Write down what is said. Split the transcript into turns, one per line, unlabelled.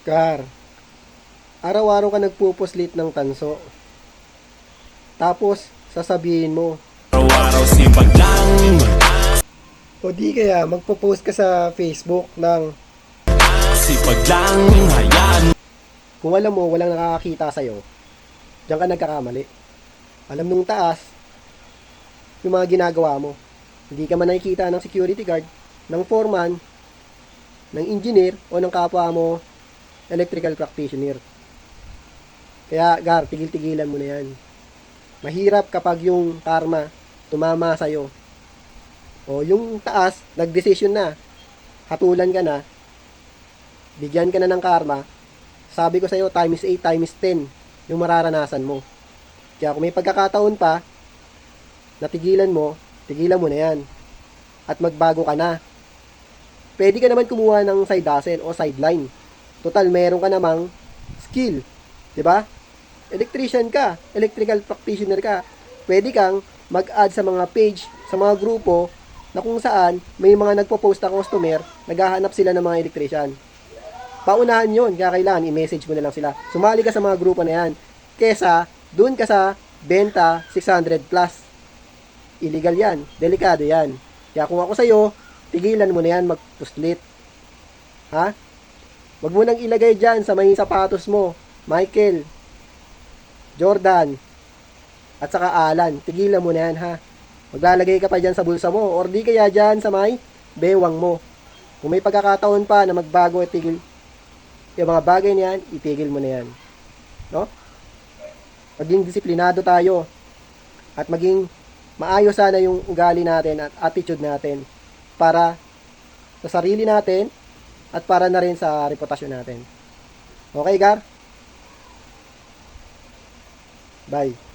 Kar, araw-araw ka nagpupuslit ng tanso. Tapos, sasabihin mo.
Araw-araw sipag lang.
O di kaya, magpo-post ka sa Facebook ng
Sipag lang, hayaan.
kung alam mo, walang nakakakita sa'yo. Diyan ka nagkakamali. Alam nung taas, yung mga ginagawa mo. Hindi ka man nakikita ng security guard, ng foreman, ng engineer, o ng kapwa mo, electrical practitioner. Kaya, Gar, tigil-tigilan mo na yan. Mahirap kapag yung karma tumama sa'yo. O yung taas, nagdesisyon na, hatulan ka na, bigyan ka na ng karma, sabi ko sa'yo, times 8, times 10, yung mararanasan mo. Kaya kung may pagkakataon pa, tigilan mo na yan. At magbago ka na. Pwede ka naman kumuha ng side hustle o sideline. Total, meron ka namang skill. 'Di ba? Electrician ka, electrical practitioner ka. Pwede kang mag-add sa mga page, sa mga grupo, na kung saan may mga nagpo-post na customer, naghahanap sila ng mga electrician. Paunahan yun, kaya kailangan i-message mo na lang sila. Sumali ka sa mga grupo na yan. Kesa, dun ka sa benta 600 plus. Illegal yan. Delikado yan. Kaya kung ako sa'yo, tigilan mo na yan magpuslit. Ha? Wag mo nang ilagay dyan sa may sapatos mo. Michael, Jordan, at saka Alan. Tigilan mo na yan, ha? Maglalagay ka pa dyan sa bulsa mo. Or di kaya dyan sa may bewang mo. Kung may pagkakataon pa na magbago at tigil, yung mga bagay na yan, itigil mo na yan. No? Maging disiplinado tayo. At maging maayos sana yung ugali natin at attitude natin para sa sarili natin at para na rin sa reputasyon natin. Okay, Gar? Bye.